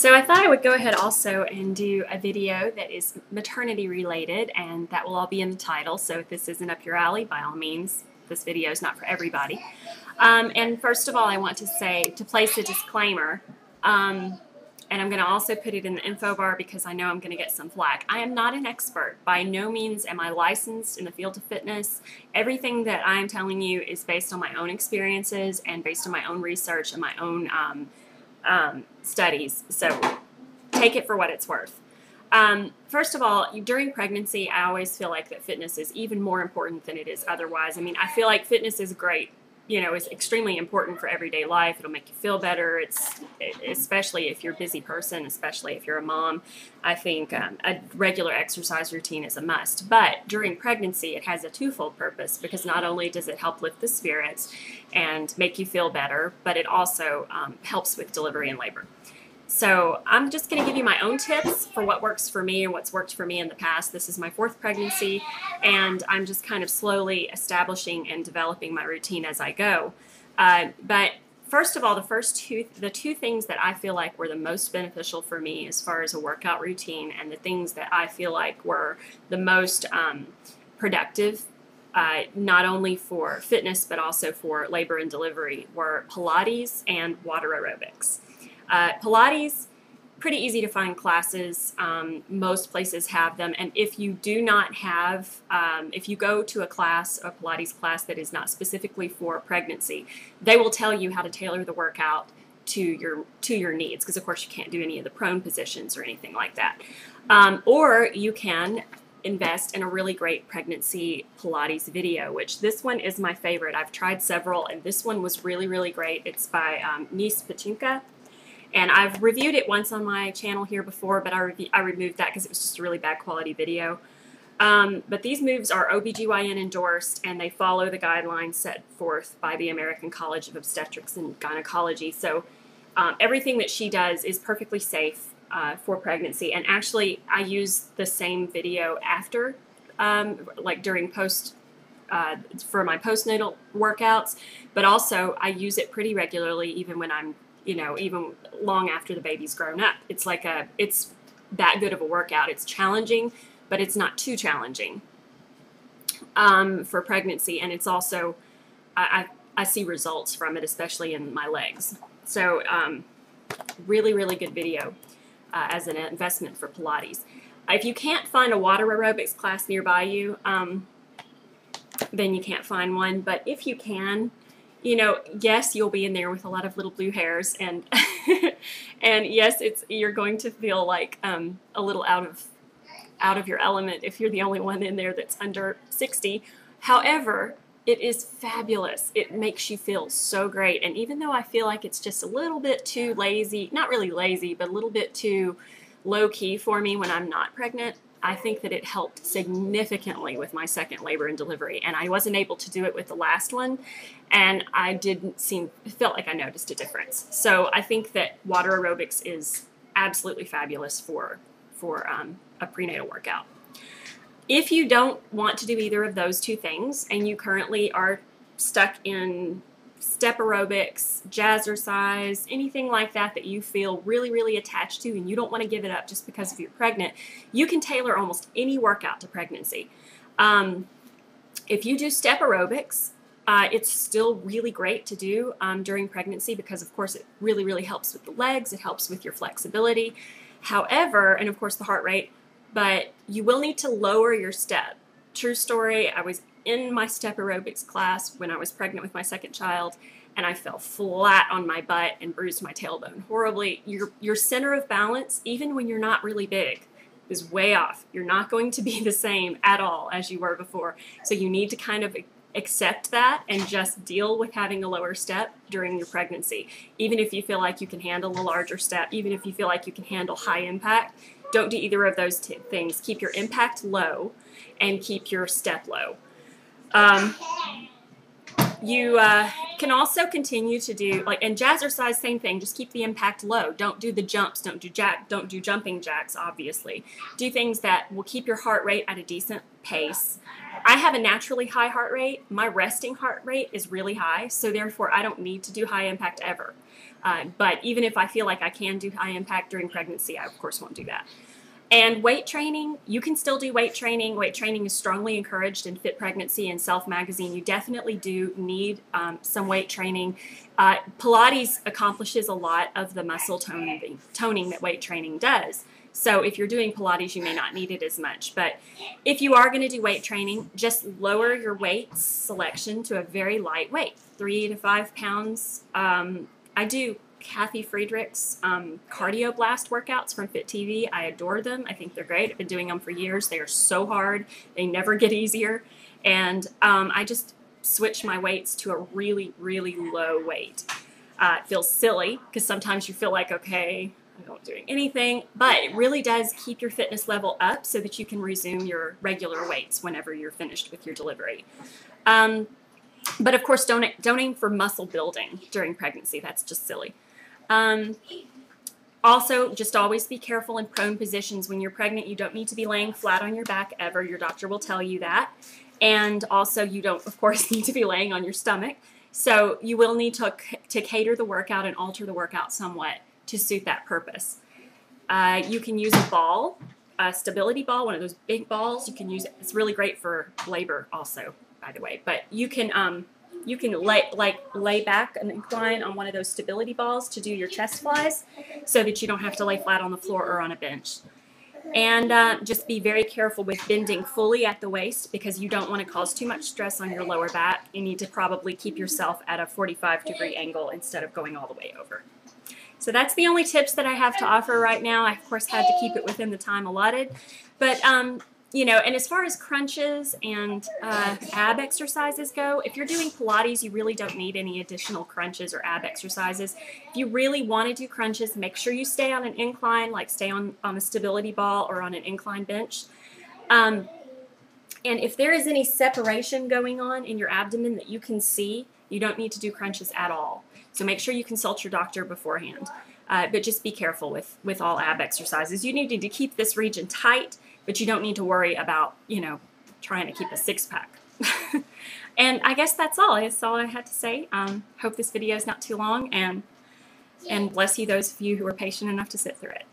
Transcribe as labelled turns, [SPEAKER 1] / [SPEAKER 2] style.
[SPEAKER 1] So I thought I would go ahead also and do a video that is maternity related, and that will all be in the title. So if this isn't up your alley, by all means, this video is not for everybody. And first of all, I want to say, to place a disclaimer, and I'm going to also put it in the info bar because I know I'm going to get some flack. I am not an expert. By no means am I licensed in the field of fitness. Everything that I'm telling you is based on my own experiences and based on my own research and my own studies. So take it for what it's worth. First of all, during pregnancy, I always feel like that fitness is even more important than it is otherwise. I mean, I feel like fitness is great. You know, is extremely important for everyday life. It'll make you feel better. Especially if you're a busy person, especially if you're a mom. I think a regular exercise routine is a must. But during pregnancy, it has a twofold purpose, because not only does it help lift the spirits and make you feel better, but it also helps with delivery and labor. So I'm just going to give you my own tips for what works for me and what's worked for me in the past. This is my 4th pregnancy, and I'm just kind of slowly establishing and developing my routine as I go. But first of all, the two things that I feel like were the most beneficial for me as far as a workout routine, and the things that I feel like were the most productive, not only for fitness but also for labor and delivery, were Pilates and water aerobics. Pilates, pretty easy to find classes. Most places have them. And if you do not have, if you go to a Pilates class that is not specifically for pregnancy, they will tell you how to tailor the workout to your needs, because of course you can't do any of the prone positions or anything like that. Or you can invest in a really great pregnancy Pilates video, which this one is my favorite. I've tried several, and this one was really, really great. It's by Nispatinka. And I've reviewed it once on my channel here before, but I removed that because it was just a really bad quality video. But these moves are OBGYN endorsed, and they follow the guidelines set forth by the American College of Obstetrics and Gynecology. So everything that she does is perfectly safe for pregnancy. And actually, I use the same video after, like during for my postnatal workouts, but also I use it pretty regularly even when I'm, even long after the baby's grown up. It's that good of a workout. It's challenging, but it's not too challenging for pregnancy. And it's also, I see results from it, especially in my legs. So really, really good video as an investment for Pilates. If you can't find a water aerobics class nearby you, then you can't find one. But if you can, yes, you'll be in there with a lot of little blue hairs, and and yes, you're going to feel like a little out of your element if you're the only one in there that's under 60. However, it is fabulous. It makes you feel so great. And even though I feel like it's just a little bit too lazy, not really lazy, but a little bit too low-key for me when I'm not pregnant, I think that it helped significantly with my 2nd labor and delivery. And I wasn't able to do it with the last one, and I felt like I noticed a difference. So I think that water aerobics is absolutely fabulous for a prenatal workout. If you don't want to do either of those two things, and you currently are stuck in step aerobics, jazzercise, anything like that that you feel really, really attached to, and you don't want to give it up just because you're pregnant, you can tailor almost any workout to pregnancy. If you do step aerobics, it's still really great to do during pregnancy, because of course it really, really helps with the legs. It helps with your flexibility. However, and of course the heart rate, but you will need to lower your step. True story, I was in my step aerobics class when I was pregnant with my 2nd child, and I fell flat on my butt and bruised my tailbone horribly. Your center of balance, even when you're not really big, is way off. You're not going to be the same at all as you were before. So you need to kind of accept that and just deal with having a lower step during your pregnancy. Even if you feel like you can handle a larger step, even if you feel like you can handle high impact, don't do either of those things. Keep your impact low and keep your step low. You can also continue to do, like, and jazzercise, same thing. Just keep the impact low. Don't do the jumps. Don't do jumping jacks, obviously. Do things that will keep your heart rate at a decent pace. I have a naturally high heart rate. My resting heart rate is really high, so therefore I don't need to do high impact ever. But even if I feel like I can do high impact during pregnancy, I of course won't do that. And weight training, you can still do weight training. Weight training is strongly encouraged in Fit Pregnancy and Self Magazine. You definitely do need some weight training. Pilates accomplishes a lot of the muscle toning that weight training does. So if you're doing Pilates, you may not need it as much. But if you are going to do weight training, just lower your weight selection to a very light weight, 3 to 5 pounds. I do Kathy Friedrich's cardio blast workouts from Fit TV. I adore them. I think they're great. I've been doing them for years. They are so hard. They never get easier. And I just switch my weights to a really, really low weight. It feels silly because sometimes you feel like, okay, I'm not doing anything, but it really does keep your fitness level up so that you can resume your regular weights whenever you're finished with your delivery. But of course, don't aim for muscle building during pregnancy. That's just silly. Also, just always be careful in prone positions. When you're pregnant, you don't need to be laying flat on your back ever. Your doctor will tell you that. And also, you don't, of course, need to be laying on your stomach. So you will need to cater the workout and alter the workout somewhat to suit that purpose. You can use a ball, a stability ball, one of those big balls. You can use it. It's really great for labor also, by the way. But you can lay back an incline on one of those stability balls to do your chest flies so that you don't have to lay flat on the floor or on a bench. And just be very careful with bending fully at the waist because you don't want to cause too much stress on your lower back. You need to probably keep yourself at a 45-degree angle instead of going all the way over. So that's the only tips that I have to offer right now. I, of course, had to keep it within the time allotted. But you know, and as far as crunches and ab exercises go, if you're doing Pilates, you really don't need any additional crunches or ab exercises. If you really want to do crunches, make sure you stay on an incline, like stay on a stability ball or on an incline bench. And if there is any separation going on in your abdomen that you can see, you don't need to do crunches at all. So make sure you consult your doctor beforehand. But just be careful with all ab exercises. You need to keep this region tight, but you don't need to worry about, you know, trying to keep a six-pack. And I guess that's all. That's all I had to say. Hope this video is not too long, and bless you those of you who were patient enough to sit through it.